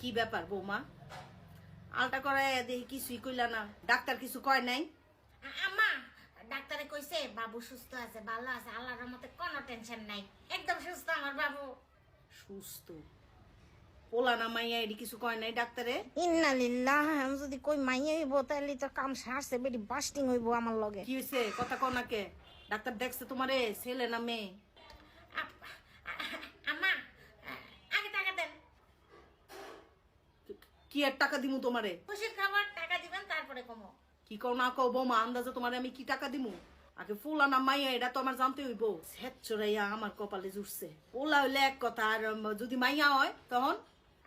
কি ব্যাপার বৌমা? আলটা করে দেখি কিছুই কইলা না, ডাক্তার কিছু কয় নাই? আম্মা ডাক্তারে কইছে বাবু সুস্থ আছে, ভালো আছে, আল্লাহর রহমতে কোনো টেনশন নাই, একদম সুস্থ আমার বাবু। সুস্থ? পোলা না মাইয়া এডি কিছু কয় নাই ডাক্তারে? ইন্না লিল্লাহ, আমি যদি কই মাইয়া হইব তাহলে তো কাম সারছে, বেটি বাস্টিং হইব আমার লগে। কি হয়েছে কথা কও না কে? ডাক্তার দেখছে তোমারে, ছেলে না মেয়ে? আম্মা আগে টাকা দেন। কি আর টাকা দিমু তোমারে? খুশির খাবার টাকা দিবেন, তারপরে কমো। কি কও না কও বৌমা, আন্দাজে তোমারে আমি কি টাকা দিমু? আগে পোলা না মাইয়া এটা তো আমার জানতে হইব। সেচ্ছরাইয়া আমার কপালে জুড়ছে। পোলা হইলে এক কথা, আর যদি মাইয়া হয় তখন?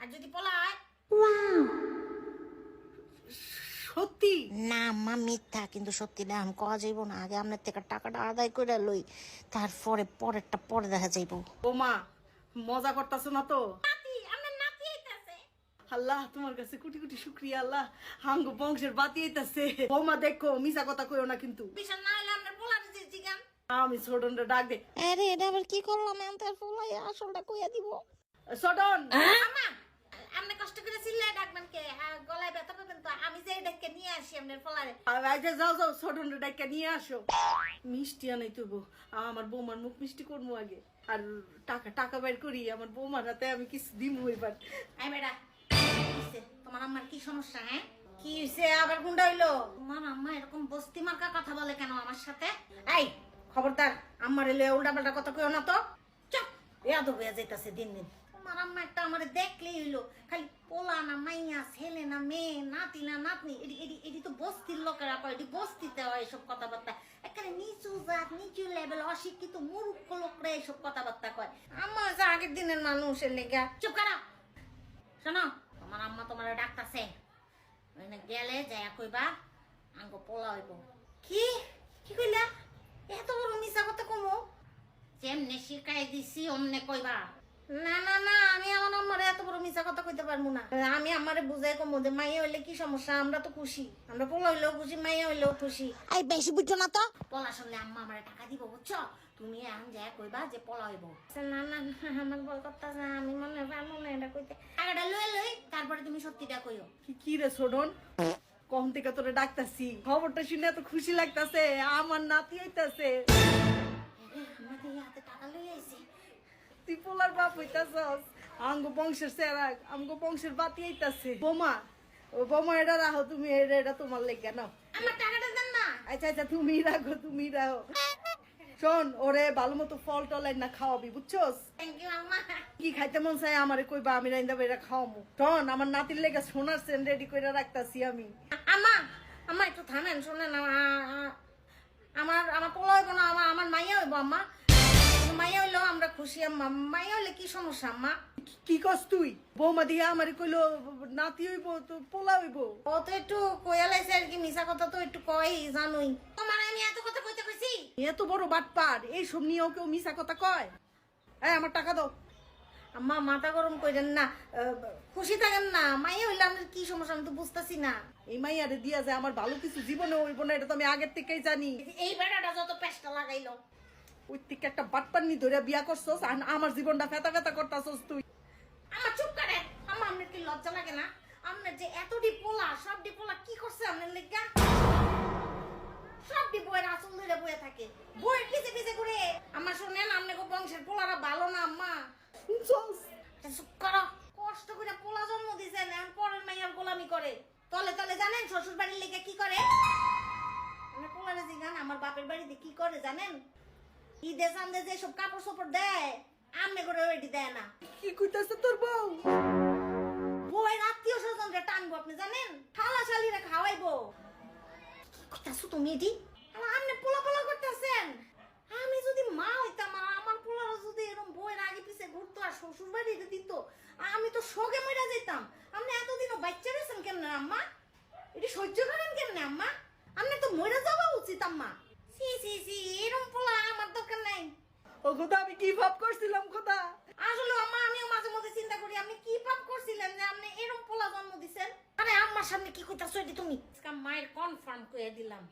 আর যদি পোলা হয়? সত্যি? না আম্মা মিথ্যা, কিন্তু সত্যি না, আমি কওয়া যাইব না। আগে আপনার থেকে টাকাটা আদায় করে লই, তারপরে পরেরটা পরে দেখা যাইব। বৌমা মজা করতেছো না তো? আইতাছে। আল্লাহ তোমার কাছে কোটি কোটি শুক্রিয়া। আল্লাহ হাঙ্গ বংশের বাতি আইতাছে। বৌমা দেখো, মিছা কথা কইও না কিন্তু। বিশাল না হইলে আপনার পোলার জিগান। আমি ছোটনটা ডাক দে। আরে এটা আবার কি করলাম? আমি তার পোলাই আসলটা কইয়া দিব। ছোটন! আম্মা আপনি কষ্ট করে চিল্লায় ডাকবেন কে? গলায় ব্যথা পাবেন তো, আমি যে ডেকে নিয়ে আসি আপনার পোলারে। আচ্ছা যাও যাও, ছোটনটা ডাক্কা নিয়ে আসো। মিষ্টি আনাই তো বউ, আমার বৌমার মুখ মিষ্টি করবো আগে। আর টাকা টাকা বের করি, আমার বৌমার হাতে আমি কিছু দিমু এবার। আই বেটা, তোমার আম্মার কি সমস্যা? হ্যাঁ কি হইছে আবার? গুন্ডা হইলো? তোমার আম্মা এরকম বস্তি মার্কা কথা বলে কেন আমার সাথে? এই খবরদার, আমার এলে উল্টা পাল্টা কথা কইও না তো। চুপ। ইয়াদ হইয়া যাইতাছে দিন দিন। তোমার আম্মা একটা আমারে দেখলেই হইলো খালি পোলা না মাইয়া, ছেলে না মেয়ে, নাতি না নাতনি, এটি তো বস্তির লোকেরা কয়, এটি বস্তিতে হয় এসব কথাবার্তা। এখানে নিচু জাত, নিচু লেভেল, অশিক্ষিত মূর্খ লোকরা এইসব কথাবার্তা কয়। আম্মা হচ্ছে আগের দিনের মানুষের লেগা। চুপ করা। শোনো, তোমার আম্মা তোমার ডাকতাছে, গেলে যাইয়া কইবা আঙ্গ পোলা হইব। কি কি কইলা? এত বড় মিছা কথা কমো? যেমনে শিখাই দিছি অমনে কইবা। না না না, আমি আমার আম্মারে এত বড় মিছা কথা কইতে পারবো না। আমি আমারে বুঝাই কমো যে মাইয়া হইলে কি সমস্যা, আমরা তো খুশি, আমরা পোলা হইলেও খুশি, মাইয়া হইলেও খুশি। এই বেশি বুঝছো না তো? পোলা শুনলে আম্মা আমারে টাকা দিব, বুঝছো? তুমি এখন যাই কইবা যে পোলা হইব। না না না, আমার ভয় করতেছে, আমি মনে পারবো না এটা কইতে। টাকাটা লই লই, তারপরে তুমি সত্যিটা কইও। কি রে ছোটন, কখন থেকে তোরে ডাকতাছি, খবরটা শুনে এত খুশি লাগতাছে, আমার নাতি হইতাছে। আমাদের হাতে টাকা লই আইছি। তুই পোলার বাপ হইতাছস, আঙ্গ বংশের সেরাক, আমগো বংশের বাতি হইতাছে। বোমা, ও বোমা এটা রাখো তুমি, এটা তোমার লেগে নাও। আমার টাকাটা দেন না। আচ্ছা আচ্ছা, তুমি রাখো তুমি রাখো। শোন, ওরে ভালো মতো ফল টল না খাওয়াবি, বুঝছস? থ্যাংক ইউ আম্মা। কি খাইতে মন চাই আমারে কইবা, আমি রাইন্দা বেরা খাওয়ামু। শোন, আমার নাতির লেগে সোনার সেন রেডি করে রাখতাছি আমি। আম্মা আম্মা একটু থামেন, শুনেন, আমার আমার পোলা হইব না, আমার মাইয়া হইব। আম্মা মাইয়া হইলেও আমরা খুশি। আম্মা মাইয়া হইলে কি সমস্যা? আম্মা কি কস তুই? বৌমা দিয়া আমারে কইলো নাতি হইব তো পোলা হইব। ও তো একটু কইয়া লাইছে আর কি, মিছা কথা তো একটু কই, জানোই। তোমার আমি এত কথা কইতে কইছি? এত বড় বাটপার, এইসব নিয়েও কেউ মিছা কথা কয়? এই আমার টাকা দাও। আম্মা মাথা গরম কইরেন না, খুশি থাকেন না। মাইয়া হইলে আপনার কি সমস্যা আমি তো বুঝতেছি না। এই মাইয়ারে দিয়া যায় আমার ভালো কিছু জীবনে হইব না, এটা তো আমি আগের থেকেই জানি। এই বেড়াটা যত পেস্টা লাগাইলো, ওই থেকে একটা বাটপান্নি ধরে বিয়া করছস, আর আমার জীবনটা ফেতা ফেতা করতাছস তুই। আমার চুপ করে। আম্মা আপনার কি লজ্জা লাগে না? আপনার যে এতটি পোলা, সবটি পোলা কি করছে আপনার লেগা? সবটি বইয়ের আসল ধরে বইয়ে থাকে, বইয়ের পিছে পিছে ঘুরে। আমার শুনেন, আপনাকে বংশের পোলারা ভালো না আম্মা। শুনছস? চুপ করো। কষ্ট করে পোলা জন্ম দিছেন, এখন পরের মাইয়ার গোলামি করে। তলে তলে জানেন শ্বশুর বাড়ির লেগে কি করে? আমার পোলারে জিগান আমার বাপের বাড়িতে কি করে জানেন? ঈদে সামনে যে সব কাপড় চোপড় দেয়, আমনে করে ওইটি দেয় না। কি কইতাছে তোর বউ? বউয়ের আত্মীয় স্বজনরা টানবো, আপনি জানেন? খালা শালিরা খাওয়াইবো। কি করতেছো তুমি এটি? আপনি পোলা পোলা করতেছেন। আমি যদি মা হইতাম, আর আমার পোলারা যদি এরকম বউয়ের আগে পিছে ঘুরতো আর শ্বশুর বাড়িতে দিত, আমি তো শোকে মরে যেতাম। আপনি এতদিনও বাচ্চা রয়েছেন কেমনে আম্মা? এটি সহ্য করেন কেমনে আম্মা? আপনি তো মরে যাওয়া উচিত আম্মা। সি সি সি, এরকম পোলা আমার দরকার নাই। ও খোদা, আমি কি ভাব করছিলাম খোদা। আসলে আম্মা আমিও মাঝে মধ্যে চিন্তা করি, আপনি কি পাপ করছিলেন যে আপনি এরকম পোলা জন্ম দিছেন? আরে আম্মার সামনে কি কইতাছো এটি তুমি? মায়ের কনফার্ম করে দিলাম।